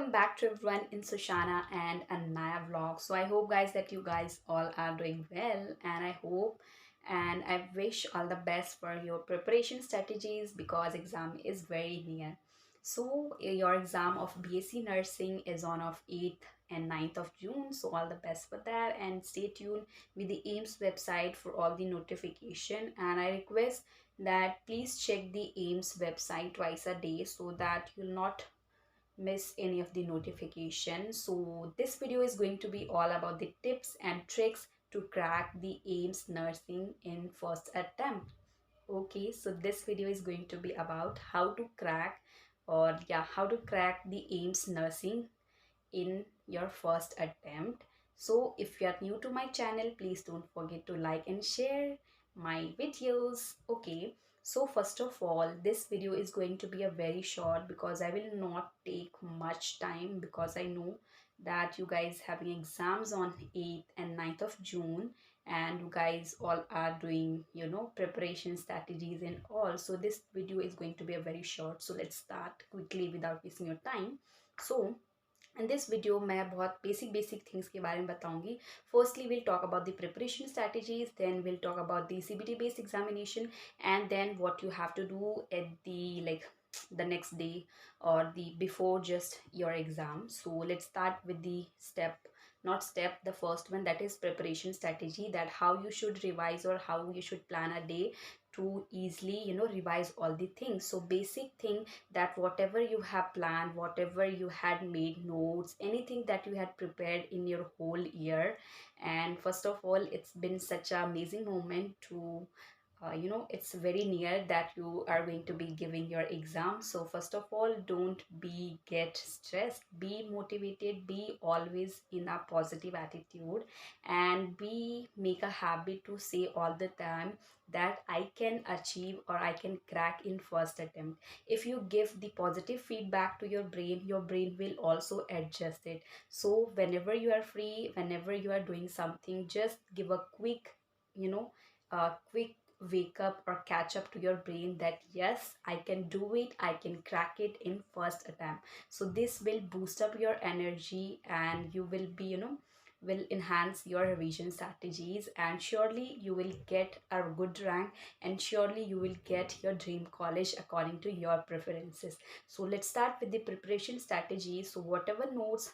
welcome back to everyone in Sushana and Anaya vlog. So I hope guys that you guys all are doing well, and I hope and I wish all the best for your preparation strategies because exam is very near. So your exam of BSc nursing is on of 8th and 9th of June. So all the best for that, and stay tuned with the AIMS website for all the notification, and I request that please check the AIMS website twice a day so that you'll not miss any of the notification. So this video is going to be all about the tips and tricks to crack the AIMS nursing in first attempt. Okay, so this video is going to be about how to crack, or yeah, how to crack the AIMS nursing in your first attempt. So if you are new to my channel, please don't forget to like and share my videos. Okay, so first of all, this video is going to be a very short because I will not take much time, because I know that you guys having exams on 8th and 9th of June, and you guys all are doing preparation strategies and all. So this video is going to be a very short, so let's start quickly without wasting your time. So in this video मैं बहुत basic things के बारे में बताऊंगी. Firstly will talk about the preparation strategies, then will talk about the CBT based examination, and then what you have to do at the like the next day or the before just your exam. So let's start with the step, not step, the first one, that is preparation strategy, that how you should revise or how you should plan a day to easily revise all the things. So basic thing, that whatever you have planned, whatever you had made notes, anything that you had prepared in your whole year, and first of all, it's been such an amazing moment to it's very near that you are going to be giving your exam. So first of all, don't be get stressed, be motivated, be always in a positive attitude, and be make a habit to say all the time that I can achieve or I can crack in first attempt. If you give the positive feedback to your brain will also adjust it. So whenever you are free, whenever you are doing something, just give a quick quick wake up or catch up to your brain that yes, I can do it, I can crack it in first attempt. So this will boost up your energy, and you will be will enhance your revision strategies, and surely you will get a good rank, and surely you will get your dream college according to your preferences. So let's start with the preparation strategy. So whatever notes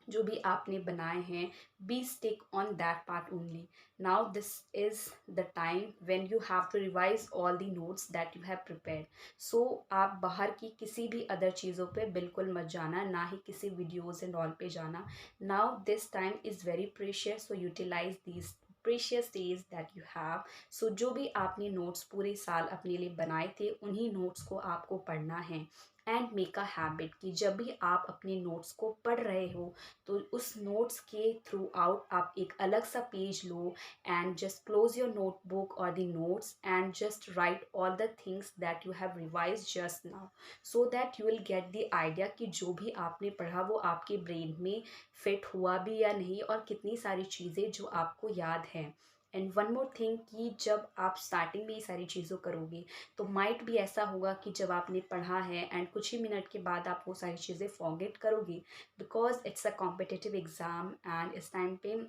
जो भी आपने बनाए हैं, be stick on that part only. Now this is the time when you have to revise all the notes that you have prepared. So आप बाहर की किसी भी अदर चीज़ों पे बिल्कुल मत जाना, ना ही किसी वीडियोज़ एंड ऑल पे जाना. Now this time is very precious, so utilize this precious days that you have. So जो भी आपने नोट्स पूरे साल अपने लिए बनाए थे, उन्हीं नोट्स को आपको पढ़ना है. एंड मेक अ हैबिट कि जब भी आप अपने नोट्स को पढ़ रहे हो, तो उस नोट्स के थ्रू आउट आप एक अलग सा पेज लो, and just close your notebook और the notes, and just write all the things that you have revise just now, so that you will get the idea कि जो भी आपने पढ़ा वो आपके ब्रेन में फिट हुआ भी या नहीं, और कितनी सारी चीज़ें जो आपको याद हैं. एंड वन मोर थिंग, कि जब आप स्टार्टिंग में ये सारी चीज़ों करोगे, तो माइट भी ऐसा होगा कि जब आपने पढ़ा है एंड कुछ ही मिनट के बाद आप वो सारी चीज़ें फॉरगेट करोगे, because it's a competitive exam. And इस टाइम पे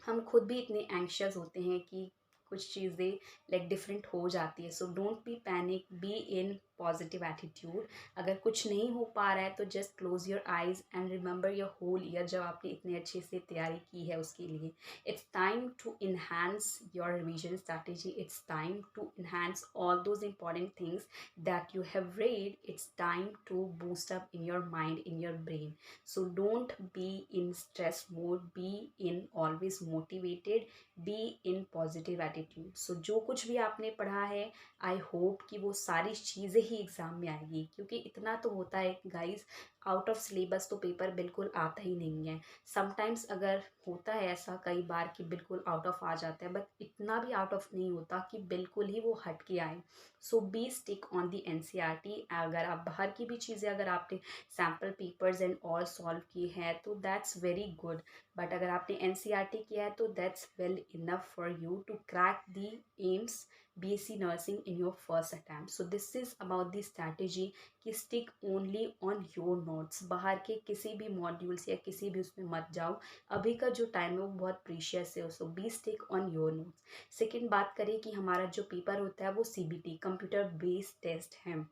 हम खुद भी इतने एंक्शियस होते हैं कि कुछ चीज़ें लाइक डिफरेंट हो जाती है. So don't be panic, be in positive attitude. अगर कुछ नहीं हो पा रहा है तो just close your eyes and remember your whole year, जब आपने इतने अच्छे से तैयारी की है उसके लिए. It's time to enhance your revision strategy, it's time to enhance all those important things that you have read. It's time to boost up in your mind, in your brain. So don't be in stress mode, be in always motivated, be in positive attitude. So जो कुछ भी आपने पढ़ा है, आई hope कि वो सारी चीज़ें ही एग्ज़ाम में आएगी, क्योंकि इतना तो होता है गाइस, आउट ऑफ सिलेबस तो पेपर बिल्कुल आता ही नहीं है. समटाइम्स अगर होता है ऐसा कई बार कि बिल्कुल आउट ऑफ आ जाता है, बट इतना भी आउट ऑफ नहीं होता कि बिल्कुल ही वो हट के आए. So be stick on the NCERT. अगर आप बाहर की भी चीज़ें अगर आपने sample papers and all solve किए हैं तो दैट्स वेरी गुड, बट अगर आपने NCERT किया है तो that's well enough for you to crack the AIIMS BSc nursing in your first attempt. So this is about the strategy कि stick only on your notes, बाहर के किसी भी मॉड्यूल्स या किसी भी उसमें मत जाओ। अभी का जो टाइम है वो बहुत प्रीशियस है, so be stick on your notes. Second बात करें कि हमारा जो पेपर होता है वो CBT कंप्यूटर बेस्ड टेस्ट है।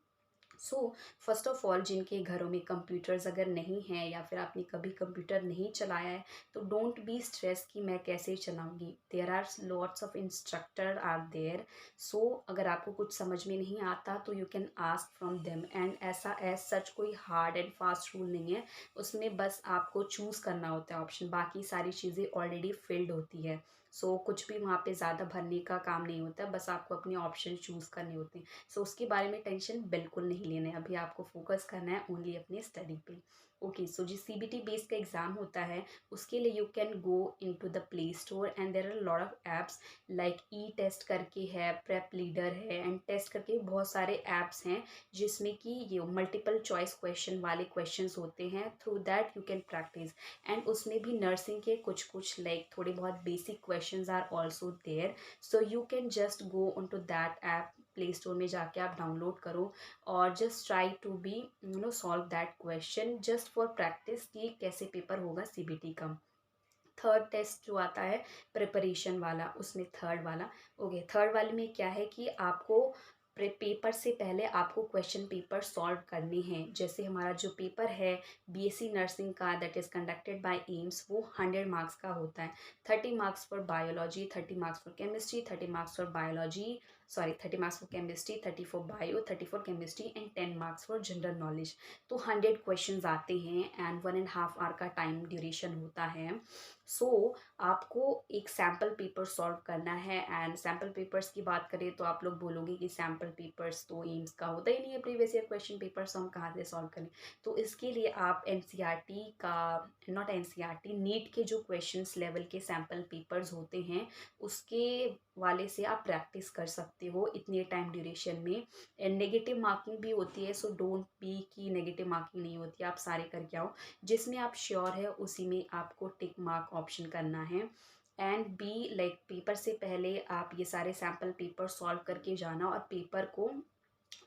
सो फर्स्ट ऑफ ऑल, जिनके घरों में कंप्यूटर्स अगर नहीं हैं या फिर आपने कभी कंप्यूटर नहीं चलाया है, तो डोंट बी स्ट्रेस कि मैं कैसे चलाऊंगी। There are lots of instructor are there. So अगर आपको कुछ समझ में नहीं आता तो you can ask from them, and ऐसा एज सच कोई हार्ड एंड फास्ट रूल नहीं है। उसमें बस आपको चूज़ करना होता है ऑप्शन, बाकी सारी चीज़ें ऑलरेडी फिल्ड होती है। सो कुछ भी वहाँ पे ज़्यादा भरने का काम नहीं होता, बस आपको अपने ऑप्शन चूज़ करने होते हैं। सो उसके बारे में टेंशन बिल्कुल नहीं लेना है, अभी आपको फोकस करना है ओनली अपने स्टडी पे। ओके, सो जो CBT बेस का एग्ज़ाम होता है उसके लिए you can go into the play store and there are lot of apps like e test करके है, प्रेप लीडर है, एंड टेस्ट करके बहुत सारे ऐप्स हैं जिसमें कि ये मल्टीपल चॉइस क्वेश्चन वाले क्वेश्चंस होते हैं। Through that you can practice, and उसमें भी नर्सिंग के कुछ कुछ लाइक थोड़े बहुत basic questions are also there. So you can just go on to that app, play store में जाके आप डाउनलोड करो और just try to be solve that question just for practice कि कैसे पेपर होगा CBT का। थर्ड टेस्ट जो आता है प्रिपरेशन वाला, उसमें थर्ड वाला, ओके, थर्ड वाले में क्या है कि आपको पेपर से पहले आपको क्वेश्चन पेपर सॉल्व करने हैं। जैसे हमारा जो पेपर है BSc नर्सिंग का that is conducted by AIIMS, वो 100 मार्क्स का होता है। 30 marks for biology, 30 marks for chemistry, 30 marks for biology, sorry 30 marks for chemistry, 30 for bio, 30 for chemistry and 10 marks for general knowledge. तो 100 questions आते हैं and 1.5 our का time duration होता है। सो आपको एक सैम्पल पेपर सॉल्व करना है, एंड सैम्पल पेपर्स की बात करें तो आप लोग बोलोगे कि सैम्पल पेपर्स तो एम्स का होता ही नहीं है, प्रीवियस ईयर क्वेश्चन पेपर्स हम कहाँ से सॉल्व करें। तो इसके लिए आप NCERT का, नॉट NCERT, नीट के जो क्वेश्चंस लेवल के सैम्पल पेपर्स होते हैं उसके वाले से आप प्रैक्टिस कर सकते हो इतने टाइम ड्यूरेशन में। एंड नेगेटिव मार्किंग भी होती है, सो डोंट बी कि नेगेटिव मार्किंग नहीं होती, आप सारे करके आओ। जिसमें आप श्योर है उसी में आपको टिक मार्क ऑप्शन करना है। एंड बी लाइक पेपर से पहले आप ये सारे सैम्पल पेपर सॉल्व करके जाना और पेपर को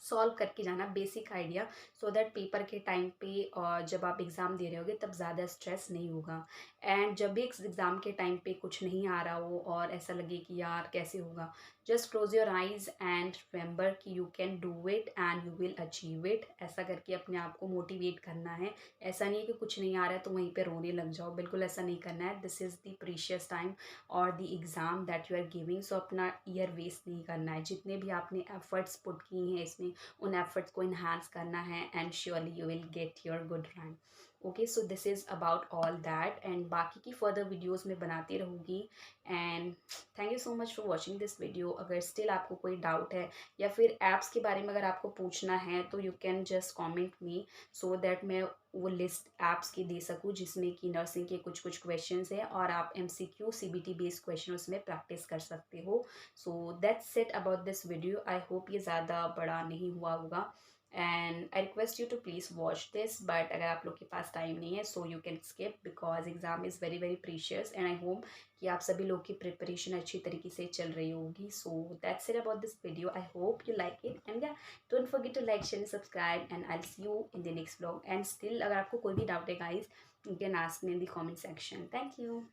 सॉल्व करके जाना, basic idea, so that paper के टाइम पे और जब आप एग्ज़ाम दे रहे होगे तब ज़्यादा स्ट्रेस नहीं होगा। एंड जब भी एग्ज़ाम के टाइम पे कुछ नहीं आ रहा हो और ऐसा लगे कि यार कैसे होगा, just close your eyes and remember कि you can do it and you will achieve it. ऐसा करके अपने आप को मोटिवेट करना है। ऐसा नहीं है कि कुछ नहीं आ रहा है तो वहीं पे रोने लग जाओ, बिल्कुल ऐसा नहीं करना है। This is the precious time और the exam that you are giving, so अपना ईयर वेस्ट नहीं करना है। जितने भी आपने एफर्ट्स पुट किए हैं इसमें, उन एफर्ट्स को इन्हांस करना है and surely you will get your good rank. Okay, so this is about all that, and बाकी की फर्दर वीडियोज़ में बनाती रहूँगी। And thank you so much for watching this video. अगर स्टिल आपको कोई डाउट है या फिर ऐप्स के बारे में अगर आपको पूछना है तो you can just comment me, so that मैं वो लिस्ट ऐप्स की दे सकूँ जिसमें कि नर्सिंग के कुछ कुछ क्वेश्चंस हैं और आप MCQ CBT बेस्ड क्वेश्चन उसमें प्रैक्टिस कर सकते हो। So that's it about this video. I hope ये ज़्यादा बड़ा नहीं हुआ होगा, and I request you to please watch this, but अगर आप लोग के पास टाइम नहीं है so you can skip because exam is very very precious, and I hope कि आप सभी लोग की प्रिपरेशन अच्छी तरीके से चल रही होगी। So that's it about this video. I hope you like it, and या don't forget to like share subscribe, and I see you in the next blog. And still अगर आपको कोई भी डाउट है guys, you can ask me in the comment section. Thank you.